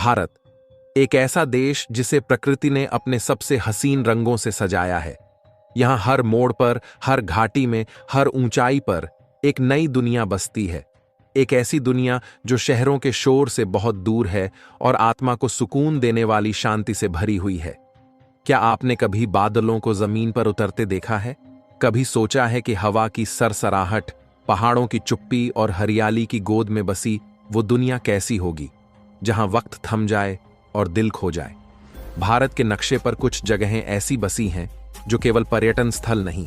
भारत एक ऐसा देश जिसे प्रकृति ने अपने सबसे हसीन रंगों से सजाया है। यहाँ हर मोड़ पर, हर घाटी में, हर ऊंचाई पर एक नई दुनिया बसती है। एक ऐसी दुनिया जो शहरों के शोर से बहुत दूर है और आत्मा को सुकून देने वाली शांति से भरी हुई है। क्या आपने कभी बादलों को जमीन पर उतरते देखा है? कभी सोचा है कि हवा की सरसराहट, पहाड़ों की चुप्पी और हरियाली की गोद में बसी वो दुनिया कैसी होगी, जहां वक्त थम जाए और दिल खो जाए? भारत के नक्शे पर कुछ जगहें ऐसी बसी हैं जो केवल पर्यटन स्थल नहीं,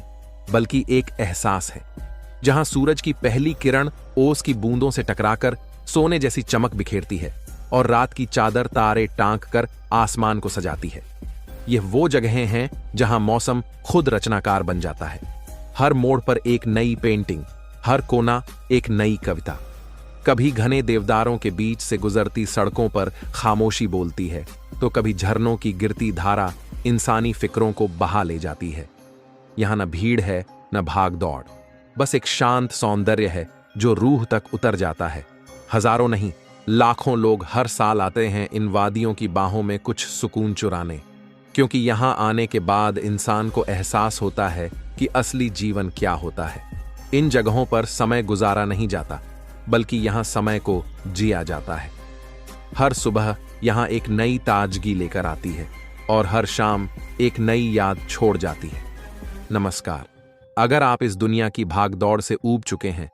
बल्कि एक एहसास है, जहां सूरज की पहली किरण ओस की बूंदों से टकराकर सोने जैसी चमक बिखेरती है और रात की चादर तारे टांक कर आसमान को सजाती है। ये वो जगहें हैं जहां मौसम खुद रचनाकार बन जाता है। हर मोड़ पर एक नई पेंटिंग, हर कोना एक नई कविता। कभी घने देवदारों के बीच से गुजरती सड़कों पर खामोशी बोलती है, तो कभी झरनों की गिरती धारा इंसानी फिक्रों को बहा ले जाती है। यहां न भीड़ है, न भाग दौड़, बस एक शांत सौंदर्य है जो रूह तक उतर जाता है। हजारों नहीं, लाखों लोग हर साल आते हैं इन वादियों की बाहों में कुछ सुकून चुराने, क्योंकि यहां आने के बाद इंसान को एहसास होता है कि असली जीवन क्या होता है। इन जगहों पर समय गुजारा नहीं जाता, बल्कि यहां समय को जिया जाता है। हर सुबह यहां एक नई ताजगी लेकर आती है और हर शाम एक नई याद छोड़ जाती है। नमस्कार। अगर आप इस दुनिया की भागदौड़ से ऊब चुके हैं,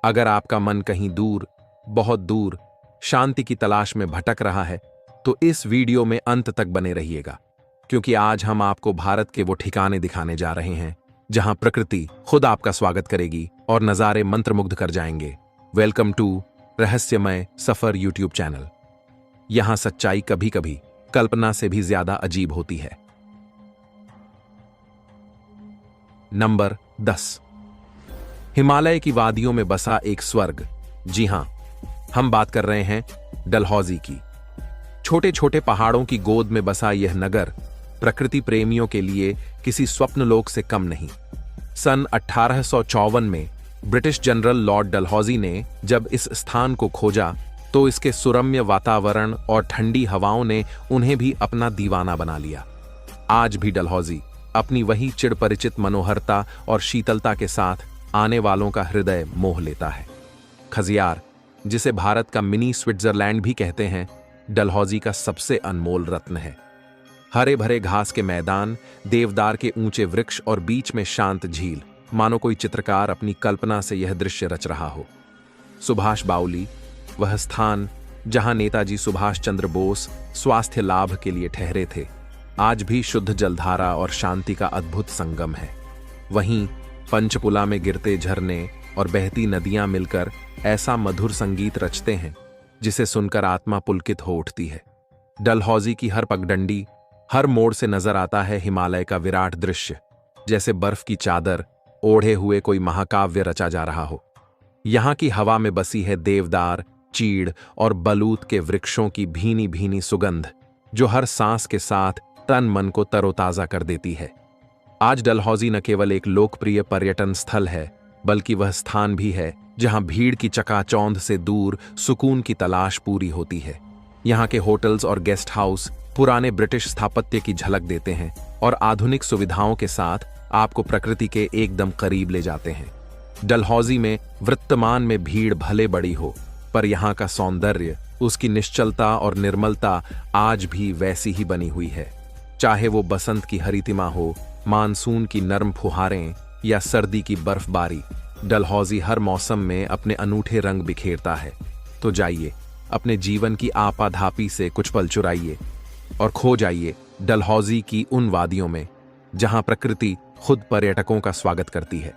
अगर आपका मन कहीं दूर, बहुत दूर, शांति की तलाश में भटक रहा है, तो इस वीडियो में अंत तक बने रहिएगा, क्योंकि आज हम आपको भारत के वो ठिकाने दिखाने जा रहे हैं जहां प्रकृति खुद आपका स्वागत करेगी और नजारे मंत्रमुग्ध कर जाएंगे। वेलकम टू रहस्यमय सफर यूट्यूब चैनल। यहां सच्चाई कभी कभी कल्पना से भी ज्यादा अजीब होती है। नंबर 10। हिमालय की वादियों में बसा एक स्वर्ग। जी हां, हम बात कर रहे हैं डलहौजी की। छोटे छोटे पहाड़ों की गोद में बसा यह नगर प्रकृति प्रेमियों के लिए किसी स्वप्नलोक से कम नहीं। सन 1854 में ब्रिटिश जनरल लॉर्ड डलहौजी ने जब इस स्थान को खोजा, तो इसके सुरम्य वातावरण और ठंडी हवाओं ने उन्हें भी अपना दीवाना बना लिया। आज भी डलहौजी अपनी वही चिरपरिचित मनोहरता और शीतलता के साथ आने वालों का हृदय मोह लेता है। खजियार, जिसे भारत का मिनी स्विट्जरलैंड भी कहते हैं, डलहौजी का सबसे अनमोल रत्न है। हरे भरे घास के मैदान, देवदार के ऊंचे वृक्ष और बीच में शांत झील, मानो कोई चित्रकार अपनी कल्पना से यह दृश्य रच रहा हो। सुभाष बावली, वह स्थान जहां नेताजी सुभाष चंद्र बोस स्वास्थ्य लाभ के लिए ठहरे थे, आज भी शुद्ध जलधारा और शांति का अद्भुत संगम है। वहीं पंचपुला में गिरते झरने और बहती नदियां मिलकर ऐसा मधुर संगीत रचते हैं जिसे सुनकर आत्मा पुलकित हो उठती है। डलहौजी की हर पगडंडी, हर मोड़ से नजर आता है हिमालय का विराट दृश्य, जैसे बर्फ की चादर ओढ़े हुए कोई महाकाव्य रचा जा रहा हो। यहां की हवा में बसी है देवदार, चीड़ और बलूत के वृक्षों की भीनी भीनी सुगंध, जो हर सांस के साथ तन मन को तरोताजा कर देती है। आज डलहौजी न केवल एक लोकप्रिय पर्यटन स्थल है, बल्कि वह स्थान भी है जहां भीड़ की चकाचौंध से दूर सुकून की तलाश पूरी होती है। यहाँ के होटल्स और गेस्ट हाउस पुराने ब्रिटिश स्थापत्य की झलक देते हैं और आधुनिक सुविधाओं के साथ आपको प्रकृति के एकदम करीब ले जाते हैं। डलहौजी में वर्तमान में भीड़ भले बड़ी हो, पर यहाँ का सौंदर्य, उसकी निश्चलता और निर्मलता आज भी वैसी ही बनी हुई है। चाहे वो बसंत की हरितिमा हो, मानसून की नर्म फुहारें या सर्दी की बर्फबारी, डलहौजी हर मौसम में अपने अनूठे रंग बिखेरता है। तो जाइए, अपने जीवन की आपाधापी से कुछ पल चुराइए और खो जाइए डलहौजी की उन वादियों में जहां प्रकृति खुद पर्यटकों का स्वागत करती है।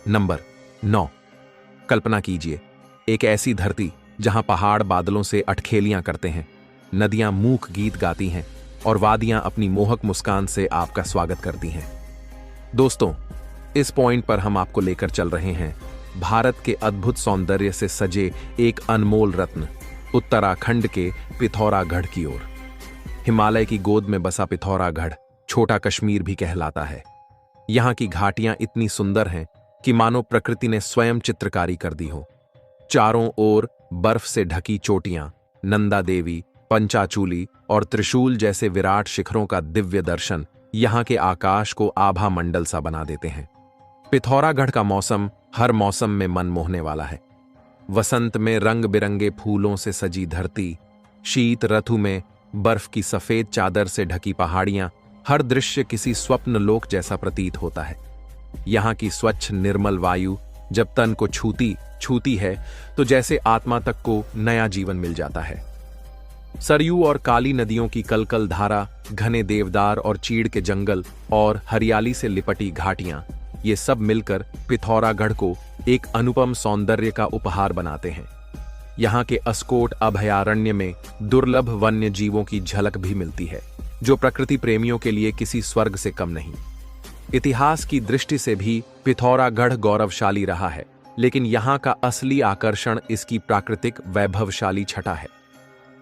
नंबर 9। कल्पना कीजिए, एक ऐसी धरती जहां पहाड़ बादलों से अटखेलियां करते हैं, नदियां मूक गीत गाती हैं और वादियां अपनी मोहक मुस्कान से आपका स्वागत करती हैं। दोस्तों, इस पॉइंट पर हम आपको लेकर चल रहे हैं भारत के अद्भुत सौंदर्य से सजे एक अनमोल रत्न, उत्तराखंड के पिथौरागढ़ की ओर। हिमालय की गोद में बसा पिथौरागढ़ छोटा कश्मीर भी कहलाता है। यहाँ की घाटियां इतनी सुंदर हैं कि मानो प्रकृति ने स्वयं चित्रकारी कर दी हो। चारों ओर बर्फ से ढकी चोटियां, नंदा देवी, पंचाचूली और त्रिशूल जैसे विराट शिखरों का दिव्य दर्शन यहाँ के आकाश को आभा मंडल सा बना देते हैं। पिथौरागढ़ का मौसम हर मौसम में मन मोहने वाला है। वसंत में रंग बिरंगे फूलों से सजी धरती, शीत ऋतु में बर्फ की सफेद चादर से ढकी पहाड़ियां, हर दृश्य किसी स्वप्न लोक जैसा प्रतीत होता है। यहाँ की स्वच्छ निर्मल वायु जब तन को छूती है तो जैसे आत्मा तक को नया जीवन मिल जाता है। सरयू और काली नदियों की कलकल धारा, घने देवदार और चीड़ के जंगल और हरियाली से लिपटी घाटियां, ये सब मिलकर पिथौरागढ़ को एक अनुपम सौंदर्य का उपहार बनाते हैं। यहाँ के अस्कोट अभयारण्य में दुर्लभ वन्य जीवों की झलक भी मिलती है, जो प्रकृति प्रेमियों के लिए किसी स्वर्ग से कम नहीं। इतिहास की दृष्टि से भी पिथौरागढ़ गौरवशाली रहा है, लेकिन यहाँ का असली आकर्षण इसकी प्राकृतिक वैभवशाली छटा है।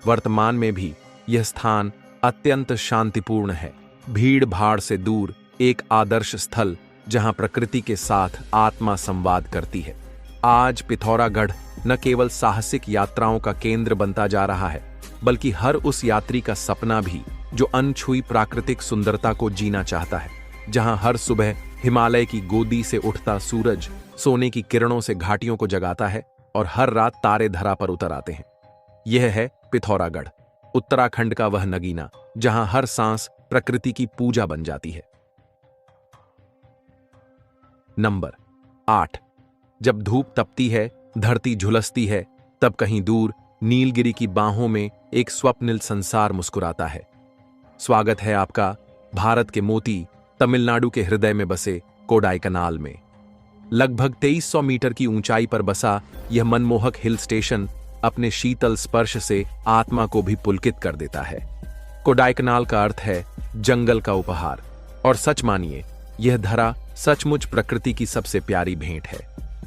वर्तमान में भी यह स्थान अत्यंत शांतिपूर्ण है, भीड़ भाड़ से दूर एक आदर्श स्थल जहां प्रकृति के साथ आत्मा संवाद करती है। आज पिथौरागढ़ न केवल साहसिक यात्राओं का केंद्र बनता जा रहा है, बल्कि हर उस यात्री का सपना भी जो अनछुई प्राकृतिक सुंदरता को जीना चाहता है, जहां हर सुबह हिमालय की गोदी से उठता सूरज सोने की किरणों से घाटियों को जगाता है और हर रात तारे धरा पर उतर आते हैं। यह है पिथौरागढ़, उत्तराखंड का वह नगीना जहां हर सांस प्रकृति की पूजा बन जाती है। नंबर 8। जब धूप तपती है, धरती झुलसती है, तब कहीं दूर नीलगिरी की बाहों में एक स्वप्निल संसार मुस्कुराता है। स्वागत है आपका भारत के मोती, तमिलनाडु के हृदय में बसे कोडाईकनाल में। लगभग 2300 मीटर की ऊंचाई पर बसा यह मनमोहक हिल स्टेशन अपने शीतल स्पर्श से आत्मा को भी पुलकित कर देता है। कोडाईकनाल का अर्थ है जंगल का उपहार, और सच मानिए यह धरा सचमुच प्रकृति की सबसे प्यारी भेंट है।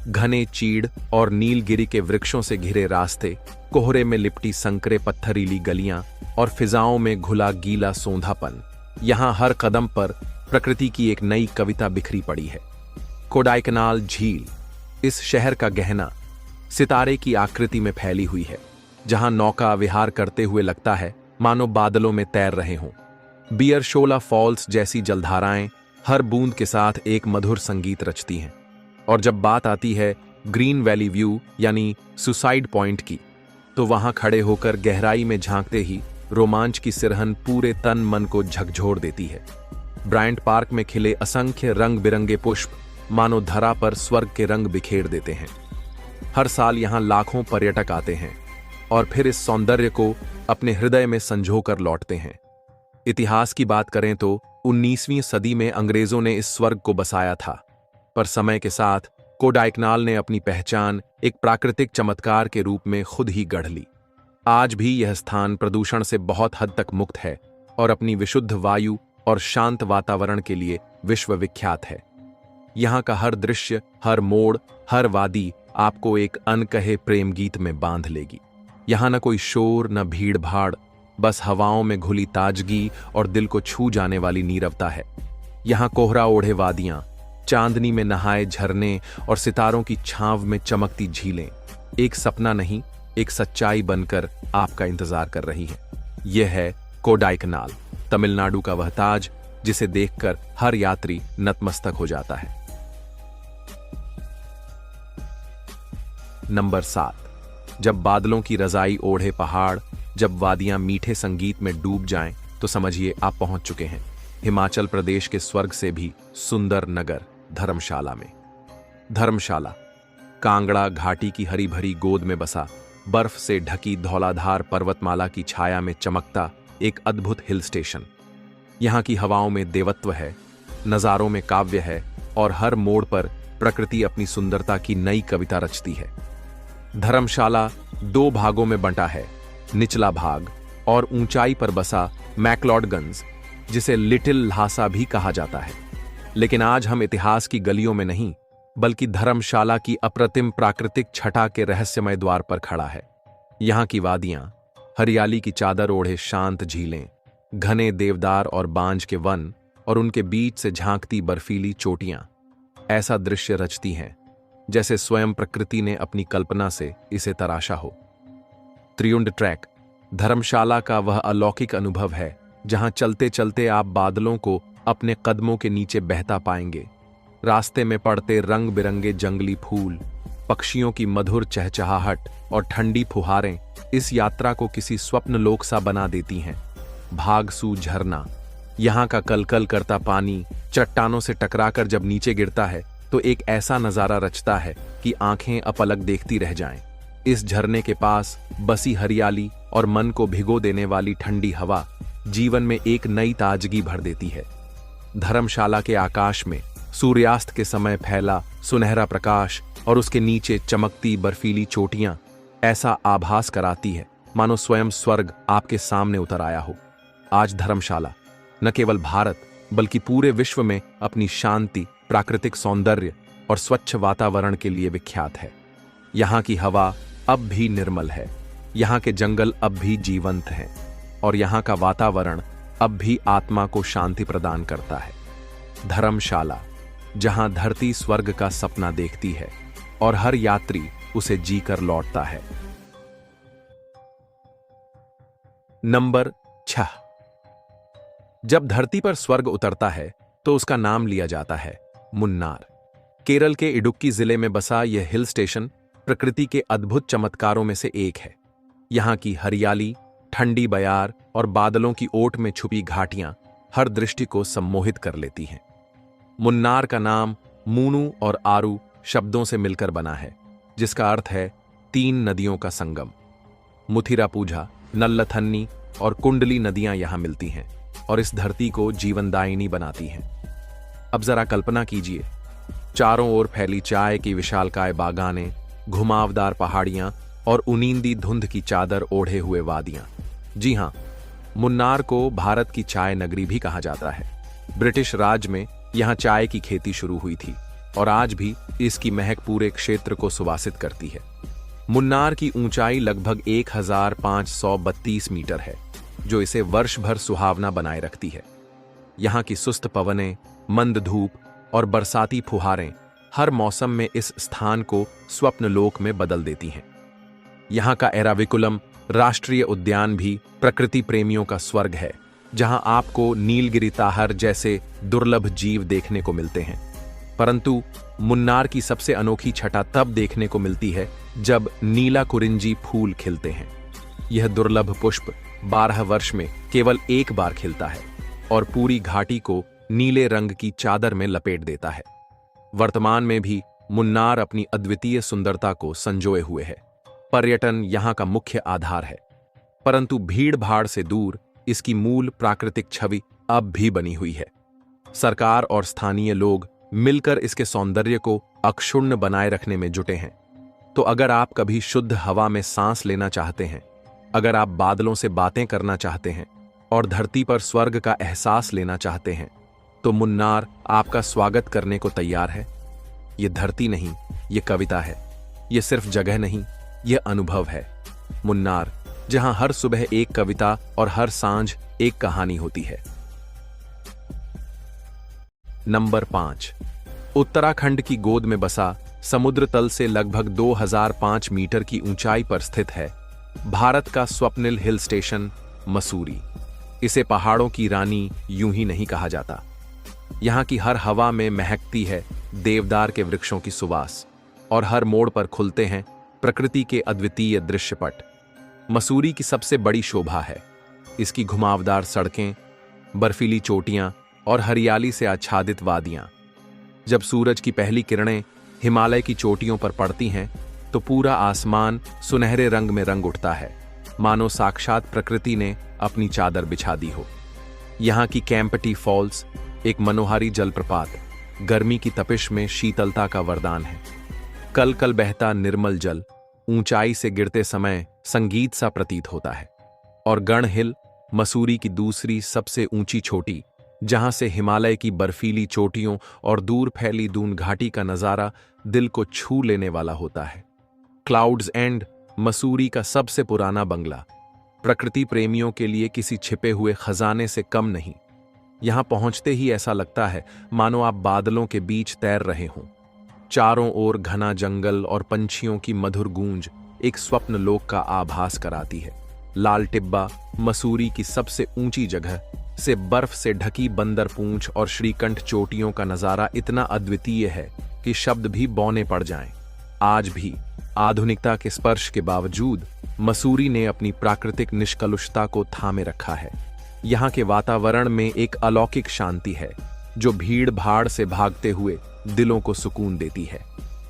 घने चीड़ और नीलगिरी के वृक्षों से घिरे रास्ते, कोहरे में लिपटी संकरे पत्थरीली गलियां और फिजाओं में घुला गीला सोंधापन, यहां हर कदम पर प्रकृति की एक नई कविता बिखरी पड़ी है। कोडाईकनाल झील इस शहर का गहना सितारे की आकृति में फैली हुई है, जहां नौका विहार करते हुए लगता है मानो बादलों में तैर रहे हों। बियरशोला फॉल्स जैसी जलधाराएं हर बूंद के साथ एक मधुर संगीत रचती हैं। और जब बात आती है ग्रीन वैली व्यू यानी सुसाइड पॉइंट की, तो वहां खड़े होकर गहराई में झांकते ही रोमांच की सिरहन पूरे तन मन को झकझोर देती है। ब्रायंट पार्क में खिले असंख्य रंग बिरंगे पुष्प मानो धरा पर स्वर्ग के रंग बिखेर देते हैं। हर साल यहां लाखों पर्यटक आते हैं और फिर इस सौंदर्य को अपने हृदय में संजोकर लौटते हैं। इतिहास की बात करें तो 19वीं सदी में अंग्रेजों ने इस स्वर्ग को बसाया था, पर समय के साथ कोडाईकनाल ने अपनी पहचान एक प्राकृतिक चमत्कार के रूप में खुद ही गढ़ ली। आज भी यह स्थान प्रदूषण से बहुत हद तक मुक्त है और अपनी विशुद्ध वायु और शांत वातावरण के लिए विश्व विख्यात है। यहाँ का हर दृश्य, हर मोड़, हर वादी आपको एक अनकहे प्रेम गीत में बांध लेगी। यहाँ न कोई शोर, न भीड़ भाड़, बस हवाओं में घुली ताजगी और दिल को छू जाने वाली नीरवता है। यहाँ कोहरा ओढ़े वादियां, चांदनी में नहाए झरने और सितारों की छांव में चमकती झीलें एक सपना नहीं, एक सच्चाई बनकर आपका इंतजार कर रही हैं। यह है कोडाईकनाल, तमिलनाडु का वह ताज जिसे देखकर हर यात्री नतमस्तक हो जाता है। नंबर 7। जब बादलों की रजाई ओढ़े पहाड़, जब वादियां मीठे संगीत में डूब जाएं, तो समझिए आप पहुंच चुके हैं हिमाचल प्रदेश के स्वर्ग से भी सुंदर नगर धर्मशाला में। धर्मशाला कांगड़ा घाटी की हरी भरी गोद में बसा, बर्फ से ढकी धौलाधार पर्वतमाला की छाया में चमकता एक अद्भुत हिल स्टेशन। यहाँ की हवाओं में देवत्व है, नजारों में काव्य है और हर मोड़ पर प्रकृति अपनी सुंदरता की नई कविता रचती है। धर्मशाला 2 भागों में बंटा है, निचला भाग और ऊंचाई पर बसा मैक्लोडगंज, जिसे लिटिल ल्हासा भी कहा जाता है। लेकिन आज हम इतिहास की गलियों में नहीं, बल्कि धर्मशाला की अप्रतिम प्राकृतिक छटा के रहस्यमय द्वार पर खड़ा है। यहाँ की वादियां, हरियाली की चादर ओढ़े शांत झीलें, घने देवदार और बांज के वन और उनके बीच से झांकती बर्फीली चोटियां ऐसा दृश्य रचती हैं जैसे स्वयं प्रकृति ने अपनी कल्पना से इसे तराशा हो। त्रियुंड ट्रैक धर्मशाला का वह अलौकिक अनुभव है जहां चलते चलते आप बादलों को अपने कदमों के नीचे बहता पाएंगे। रास्ते में पड़ते रंग बिरंगे जंगली फूल, पक्षियों की मधुर चहचहाहट और ठंडी फुहारें इस यात्रा को किसी स्वप्न लोक सा बना देती हैं। भागसू झरना, यहाँ का कलकल करता पानी चट्टानों से टकराकर जब नीचे गिरता है तो एक ऐसा नजारा रचता है कि आंखें अपलक देखती रह जाएं। इस झरने के पास बसी हरियाली और मन को भिगो देने वाली ठंडी हवा जीवन में एक नई ताजगी भर देती है। धर्मशाला के आकाश में सूर्यास्त के समय फैला सुनहरा प्रकाश और उसके नीचे चमकती बर्फीली चोटियां ऐसा आभास कराती है मानो स्वयं स्वर्ग आपके सामने उतर आया हो। आज धर्मशाला न केवल भारत बल्कि पूरे विश्व में अपनी शांति, प्राकृतिक सौंदर्य और स्वच्छ वातावरण के लिए विख्यात है। यहाँ की हवा अब भी निर्मल है, यहाँ के जंगल अब भी जीवंत हैं और यहाँ का वातावरण अब भी आत्मा को शांति प्रदान करता है। धर्मशाला, जहाँ धरती स्वर्ग का सपना देखती है और हर यात्री उसे जीकर लौटता है। नंबर 6। जब धरती पर स्वर्ग उतरता है तो उसका नाम लिया जाता है मुन्नार। केरल के इडुक्की जिले में बसा यह हिल स्टेशन प्रकृति के अद्भुत चमत्कारों में से एक है। यहाँ की हरियाली, ठंडी बयार और बादलों की ओट में छुपी घाटियां हर दृष्टि को सम्मोहित कर लेती हैं। मुन्नार का नाम मूनू और आरू शब्दों से मिलकर बना है, जिसका अर्थ है 3 नदियों का संगम। मुथिरापूझा, नल्लथन्नी और कुंडली नदियां यहां मिलती हैं और इस धरती को जीवनदायिनी बनाती हैं। अब जरा कल्पना कीजिए, चारों ओर फैली चाय की विशालकाय बागानें, घुमावदार पहाड़ियां और उनींदी धुंध की चादर ओढ़े हुए वादियां। जी हां, मुन्नार को भारत की चाय नगरी भी कहा जाता है। ब्रिटिश राज में यहां चाय की खेती शुरू हुई थी और आज भी इसकी महक पूरे क्षेत्र को सुवासित करती है। मुन्नार की ऊंचाई लगभग 1532 मीटर है, जो इसे वर्ष भर सुहावना बनाए रखती है। यहाँ की सुस्त पवनें, मंद धूप और बरसाती फुहारें हर मौसम में इस स्थान को स्वप्नलोक में बदल देती हैं। यहाँ का एराविकुलम राष्ट्रीय उद्यान भी प्रकृति प्रेमियों का स्वर्ग है, जहाँ आपको नीलगिरी ताहर जैसे दुर्लभ जीव देखने को मिलते हैं। परंतु मुन्नार की सबसे अनोखी छटा तब देखने को मिलती है जब नीला कुरिंजी फूल खिलते हैं। यह दुर्लभ पुष्प 12 वर्ष में केवल एक बार खिलता है और पूरी घाटी को नीले रंग की चादर में लपेट देता है। वर्तमान में भी मुन्नार अपनी अद्वितीय सुंदरता को संजोए हुए है। पर्यटन यहाँ का मुख्य आधार है, परंतु भीड़ भाड़ से दूर इसकी मूल प्राकृतिक छवि अब भी बनी हुई है। सरकार और स्थानीय लोग मिलकर इसके सौंदर्य को अक्षुण्ण बनाए रखने में जुटे हैं। तो अगर आप कभी शुद्ध हवा में सांस लेना चाहते हैं, अगर आप बादलों से बातें करना चाहते हैं और धरती पर स्वर्ग का एहसास लेना चाहते हैं, तो मुन्नार आपका स्वागत करने को तैयार है। यह धरती नहीं, यह कविता है। यह सिर्फ जगह नहीं, यह अनुभव है। मुन्नार, जहां हर सुबह एक कविता और हर सांझ एक कहानी होती है। नंबर 5। उत्तराखंड की गोद में बसा, समुद्र तल से लगभग 2005 मीटर की ऊंचाई पर स्थित है भारत का स्वप्निल हिल स्टेशन मसूरी। इसे पहाड़ों की रानी यूं ही नहीं कहा जाता। यहाँ की हर हवा में महकती है देवदार के वृक्षों की सुवास और हर मोड़ पर खुलते हैं प्रकृति के अद्वितीय दृश्यपट। मसूरी की सबसे बड़ी शोभा है इसकी घुमावदार सड़कें, बर्फीली चोटियां और हरियाली से आच्छादित वादियां। जब सूरज की पहली किरणें हिमालय की चोटियों पर पड़ती हैं तो पूरा आसमान सुनहरे रंग में रंग उठता है, मानो साक्षात प्रकृति ने अपनी चादर बिछा दी हो। यहाँ की कैंपटी फॉल्स, एक मनोहारी जलप्रपात, गर्मी की तपिश में शीतलता का वरदान है। कल कल बहता निर्मल जल ऊंचाई से गिरते समय संगीत सा प्रतीत होता है। और गण हिल, मसूरी की दूसरी सबसे ऊंची चोटी, जहां से हिमालय की बर्फीली चोटियों और दूर फैली दून घाटी का नजारा दिल को छू लेने वाला होता है। क्लाउड्स एंड, मसूरी का सबसे पुराना बंगला, प्रकृति प्रेमियों के लिए किसी छिपे हुए खजाने से कम नहीं। यहां पहुंचते ही ऐसा लगता है मानो आप बादलों के बीच तैर रहे हों। चारों ओर घना जंगल और पंछियों की मधुर गूंज एक स्वप्न लोक का आभास कराती है। लाल टिब्बा मसूरी की सबसे ऊंची जगह से बर्फ से ढकी बंदर पूंछ और श्रीकंठ चोटियों का नजारा इतना अद्वितीय है कि शब्द भी बौने पड़ जाएं। आज भी आधुनिकता के स्पर्श के बावजूद मसूरी ने अपनी प्राकृतिक निष्कलुषता को थामे रखा है। यहाँ के वातावरण में एक अलौकिक शांति है जो भीड़ भाड़ से भागते हुए दिलों को सुकून देती है।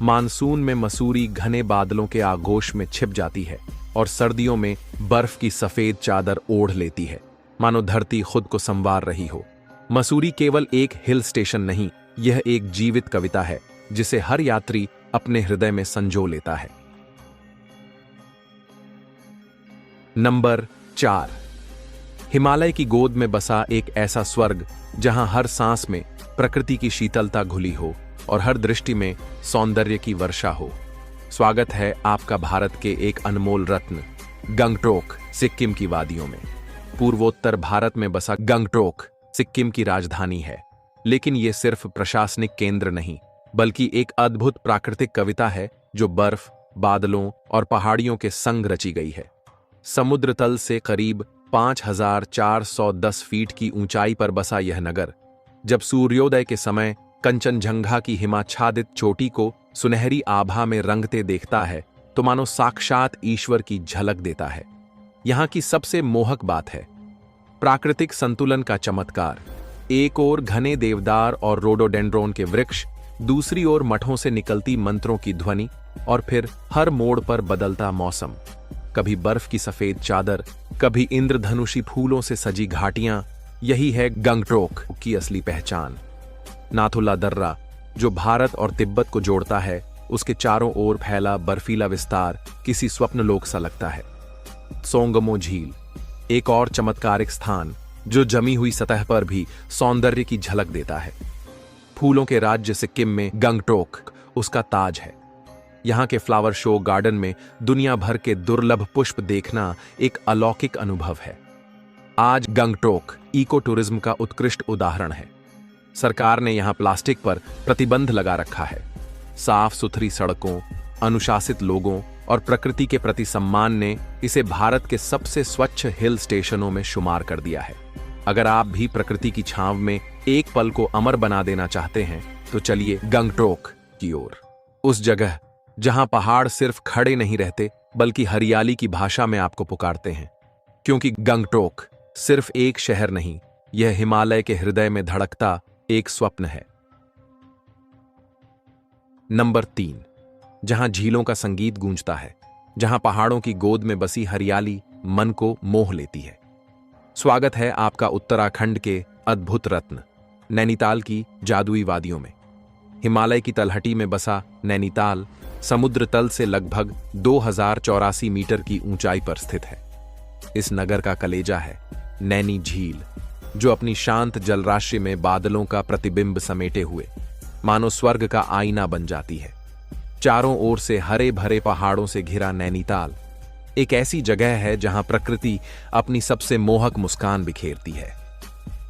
मानसून में मसूरी घने बादलों के आगोश में छिप जाती है और सर्दियों में बर्फ की सफेद चादर ओढ़ लेती है, मानो धरती खुद को संवार रही हो। मसूरी केवल एक हिल स्टेशन नहीं, यह एक जीवित कविता है जिसे हर यात्री अपने हृदय में संजो लेता है। नंबर 4, हिमालय की गोद में बसा एक ऐसा स्वर्ग जहां हर सांस में प्रकृति की शीतलता घुली हो और हर दृष्टि में सौंदर्य की वर्षा हो। स्वागत है आपका भारत के एक अनमोल रत्न गंगटोक, सिक्किम की वादियों में। पूर्वोत्तर भारत में बसा गंगटोक सिक्किम की राजधानी है, लेकिन यह सिर्फ प्रशासनिक केंद्र नहीं बल्कि एक अद्भुत प्राकृतिक कविता है जो बर्फ, बादलों और पहाड़ियों के संग रची गई है। समुद्र तल से करीब 5410 फीट की ऊंचाई पर बसा यह नगर जब सूर्योदय के समय कंचनजंघा की हिमाच्छादित चोटी को सुनहरी आभा में रंगते देखता है तो मानो साक्षात ईश्वर की झलक देता है। यहाँ की सबसे मोहक बात है प्राकृतिक संतुलन का चमत्कार। एक ओर घने देवदार और रोडोडेंड्रोन के वृक्ष, दूसरी ओर मठों से निकलती मंत्रों की ध्वनि और फिर हर मोड़ पर बदलता मौसम। कभी बर्फ की सफेद चादर, कभी इंद्रधनुषी फूलों से सजी घाटियां। यही है गंगटोक की असली पहचान। नाथुला दर्रा जो भारत और तिब्बत को जोड़ता है, उसके चारों ओर फैला बर्फीला विस्तार किसी स्वप्नलोक सा लगता है। सोंगमो झील एक और चमत्कारिक स्थान जो जमी हुई सतह पर भी सौंदर्य की झलक देता है। फूलों के राज्य सिक्किम में गंगटोक उसका ताज है। यहाँ के फ्लावर शो गार्डन में दुनिया भर के दुर्लभ पुष्प देखना एक अलौकिक अनुभव है। आज गंगटोक इको टूरिज्म का उत्कृष्ट उदाहरण है। सरकार ने यहाँ प्लास्टिक पर प्रतिबंध लगा रखा है। साफ सुथरी सड़कों, अनुशासित लोगों और प्रकृति के प्रति सम्मान ने इसे भारत के सबसे स्वच्छ हिल स्टेशनों में शुमार कर दिया है। अगर आप भी प्रकृति की छांव में एक पल को अमर बना देना चाहते हैं तो चलिए गंगटोक की ओर। उस जगह जहां पहाड़ सिर्फ खड़े नहीं रहते बल्कि हरियाली की भाषा में आपको पुकारते हैं, क्योंकि गंगटोक सिर्फ एक शहर नहीं, यह हिमालय के हृदय में धड़कता एक स्वप्न है। नंबर 3, जहां झीलों का संगीत गूंजता है, जहां पहाड़ों की गोद में बसी हरियाली मन को मोह लेती है। स्वागत है आपका उत्तराखंड के अद्भुत रत्न नैनीताल की जादुई वादियों में। हिमालय की तलहटी में बसा नैनीताल समुद्र तल से लगभग 2084 मीटर की ऊंचाई पर स्थित है। इस नगर का कलेजा है नैनी झील, जो अपनी शांत जलराशि में बादलों का प्रतिबिंब समेटे हुए मानो स्वर्ग का आईना बन जाती है। चारों ओर से हरे भरे पहाड़ों से घिरा नैनीताल एक ऐसी जगह है जहां प्रकृति अपनी सबसे मोहक मुस्कान बिखेरती है।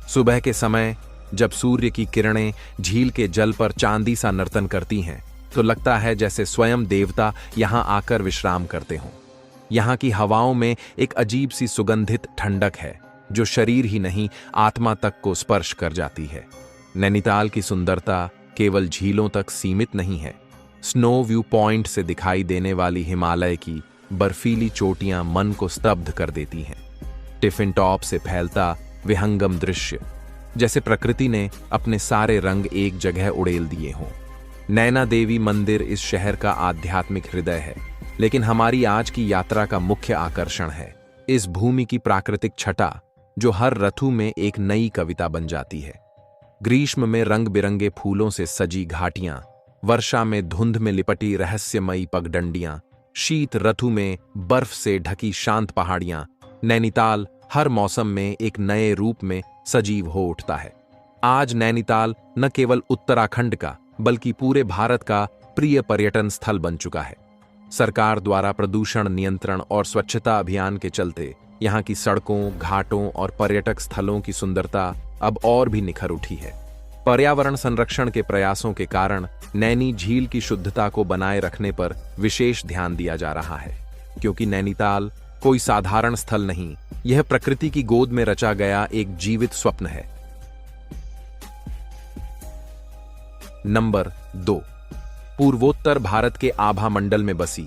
सुबह के समय जब सूर्य की किरणें झील के जल पर चांदी सा नर्तन करती हैं तो लगता है जैसे स्वयं देवता यहां आकर विश्राम करते हों। यहां की हवाओं में एक अजीब सी सुगंधित ठंडक है जो शरीर ही नहीं आत्मा तक को स्पर्श कर जाती है। नैनीताल की सुंदरता केवल झीलों तक सीमित नहीं है। स्नो व्यू पॉइंट से दिखाई देने वाली हिमालय की बर्फीली चोटियां मन को स्तब्ध कर देती हैं। टिफिन टॉप से फैलता विहंगम दृश्य, जैसे प्रकृति ने अपने सारे रंग एक जगह उड़ेल दिए हों। नैना देवी मंदिर इस शहर का आध्यात्मिक हृदय है, लेकिन हमारी आज की यात्रा का मुख्य आकर्षण है इस भूमि की प्राकृतिक छटा जो हर ऋतु में एक नई कविता बन जाती है। ग्रीष्म में रंग बिरंगे फूलों से सजी घाटियां, वर्षा में धुंध में लिपटी रहस्यमयी पगडंडियां, शीत ऋतु में बर्फ से ढकी शांत पहाड़ियां। नैनीताल हर मौसम में एक नए रूप में सजीव हो उठता है। आज नैनीताल न केवल उत्तराखंड का बल्कि पूरे भारत का प्रिय पर्यटन स्थल बन चुका है। सरकार द्वारा प्रदूषण नियंत्रण और स्वच्छता अभियान के चलते यहाँ की सड़कों, घाटों और पर्यटक स्थलों की सुंदरता अब और भी निखर उठी है। पर्यावरण संरक्षण के प्रयासों के कारण नैनी झील की शुद्धता को बनाए रखने पर विशेष ध्यान दिया जा रहा है, क्योंकि नैनीताल कोई साधारण स्थल नहीं, यह प्रकृति की गोद में रचा गया एक जीवित स्वप्न है। नंबर 2, पूर्वोत्तर भारत के आभा मंडल में बसी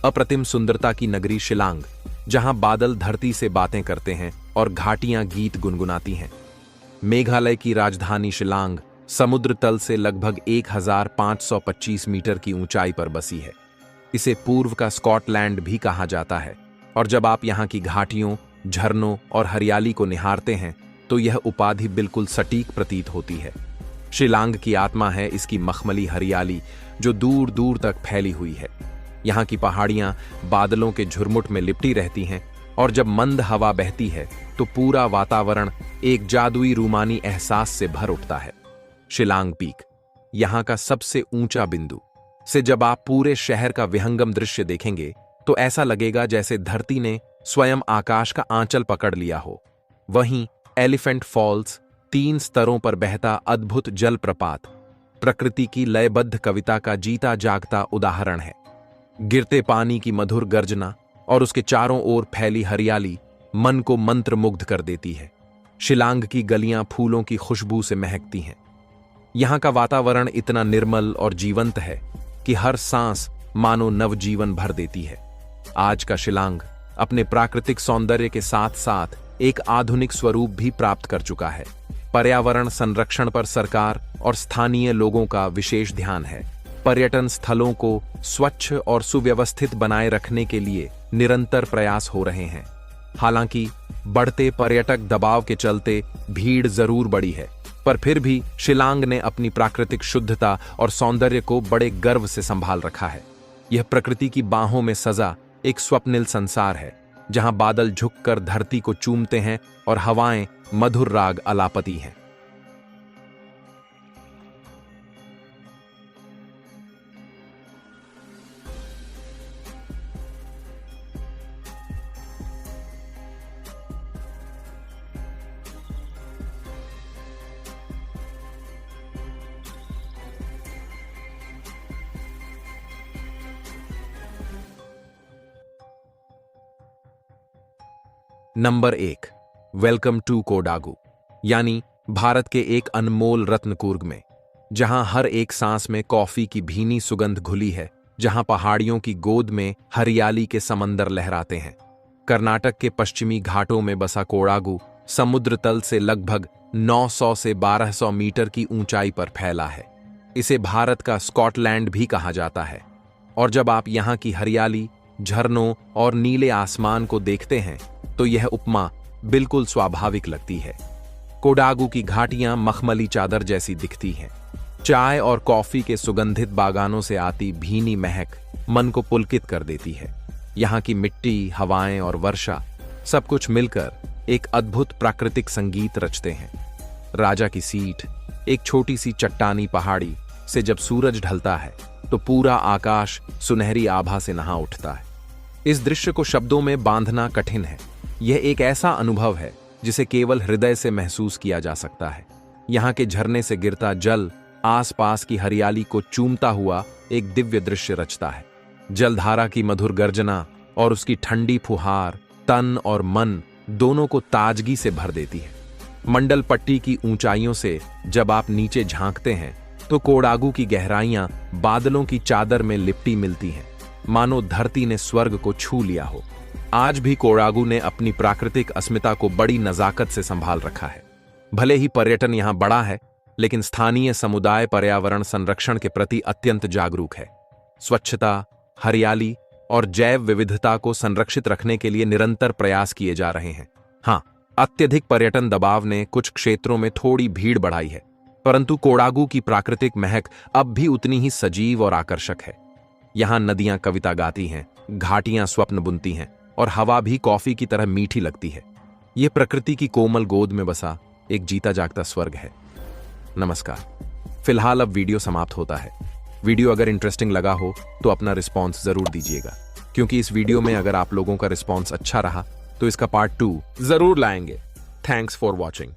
अप्रतिम सुंदरता की नगरी शिलांग, जहां बादल धरती से बातें करते हैं और घाटियां गीत गुनगुनाती हैं। मेघालय की राजधानी शिलांग समुद्र तल से लगभग 1525 मीटर की ऊंचाई पर बसी है। इसे पूर्व का स्कॉटलैंड भी कहा जाता है, और जब आप यहां की घाटियों, झरनों और हरियाली को निहारते हैं तो यह उपाधि बिल्कुल सटीक प्रतीत होती है। शिलांग की आत्मा है इसकी मखमली हरियाली जो दूर दूर तक फैली हुई है। यहाँ की पहाड़ियां बादलों के झुरमुट में लिपटी रहती हैं, और जब मंद हवा बहती है तो पूरा वातावरण एक जादुई रूमानी एहसास से भर उठता है। शिलांग पीक, यहाँ का सबसे ऊंचा बिंदु, से जब आप पूरे शहर का विहंगम दृश्य देखेंगे तो ऐसा लगेगा जैसे धरती ने स्वयं आकाश का आंचल पकड़ लिया हो। वहीं एलिफेंट फॉल्स, 3 स्तरों पर बहता अद्भुत जलप्रपात, प्रकृति की लयबद्ध कविता का जीता जागता उदाहरण है। गिरते पानी की मधुर गर्जना और उसके चारों ओर फैली हरियाली मन को मंत्रमुग्ध कर देती है। शिलांग की गलियां फूलों की खुशबू से महकती हैं। यहाँ का वातावरण इतना निर्मल और जीवंत है कि हर सांस मानो नवजीवन भर देती है। आज का शिलांग अपने प्राकृतिक सौंदर्य के साथ साथ एक आधुनिक स्वरूप भी प्राप्त कर चुका है। पर्यावरण संरक्षण पर सरकार और स्थानीय लोगों का विशेष ध्यान है। पर्यटन स्थलों को स्वच्छ और सुव्यवस्थित बनाए रखने के लिए निरंतर प्रयास हो रहे हैं। हालांकि बढ़ते पर्यटक दबाव के चलते भीड़ जरूर बढ़ी है, पर फिर भी शिलांग ने अपनी प्राकृतिक शुद्धता और सौंदर्य को बड़े गर्व से संभाल रखा है। यह प्रकृति की बाहों में सजा एक स्वप्निल संसार है, जहां बादल झुककर धरती को चूमते हैं और हवाएं मधुर राग अलापती हैं। नंबर 1, वेलकम टू कोडागू, यानी भारत के एक अनमोल रत्नकुर्ग में, जहां हर एक सांस में कॉफी की भीनी सुगंध घुली है, जहां पहाड़ियों की गोद में हरियाली के समंदर लहराते हैं। कर्नाटक के पश्चिमी घाटों में बसा कोडागू समुद्र तल से लगभग 900 से 1200 मीटर की ऊंचाई पर फैला है। इसे भारत का स्कॉटलैंड भी कहा जाता है, और जब आप यहाँ की हरियाली, झरनों और नीले आसमान को देखते हैं तो यह उपमा बिल्कुल स्वाभाविक लगती है। कोडागू की घाटियां मखमली चादर जैसी दिखती हैं। चाय और कॉफी के सुगंधित बागानों से आती भीनी महक मन को पुलकित कर देती है। यहाँ की मिट्टी, हवाएं और वर्षा सब कुछ मिलकर एक अद्भुत प्राकृतिक संगीत रचते हैं। राजा की सीट, एक छोटी सी चट्टानी पहाड़ी से जब सूरज ढलता है तो पूरा आकाश सुनहरी आभा से नहा उठता है। इस दृश्य को शब्दों में बांधना कठिन है। यह एक ऐसा अनुभव है जिसे केवल हृदय से महसूस किया जा सकता है। यहाँ के झरने से गिरता जल आसपास की हरियाली को चूमता हुआ एक दिव्य दृश्य रचता है। जलधारा की मधुर गर्जना और उसकी ठंडी फुहार तन और मन दोनों को ताजगी से भर देती है। मंडल पट्टी की ऊंचाइयों से जब आप नीचे झांकते हैं तो कोडागू की गहराइयां बादलों की चादर में लिपटी मिलती हैं, मानो धरती ने स्वर्ग को छू लिया हो। आज भी कोडागू ने अपनी प्राकृतिक अस्मिता को बड़ी नजाकत से संभाल रखा है। भले ही पर्यटन यहां बड़ा है, लेकिन स्थानीय समुदाय पर्यावरण संरक्षण के प्रति अत्यंत जागरूक है। स्वच्छता, हरियाली और जैव विविधता को संरक्षित रखने के लिए निरंतर प्रयास किए जा रहे हैं। हाँ, अत्यधिक पर्यटन दबाव ने कुछ क्षेत्रों में थोड़ी भीड़ बढ़ाई है, परंतु कोडागू की प्राकृतिक महक अब भी उतनी ही सजीव और आकर्षक है। यहाँ नदियां कविता गाती हैं, घाटियां स्वप्न बुनती हैं और हवा भी कॉफी की तरह मीठी लगती है। ये प्रकृति की कोमल गोद में बसा एक जीता जागता स्वर्ग है। नमस्कार। फिलहाल अब वीडियो समाप्त होता है। वीडियो अगर इंटरेस्टिंग लगा हो तो अपना रिस्पॉन्स जरूर दीजिएगा, क्योंकि इस वीडियो में अगर आप लोगों का रिस्पॉन्स अच्छा रहा तो इसका पार्ट 2 जरूर लाएंगे। Thanks for watching.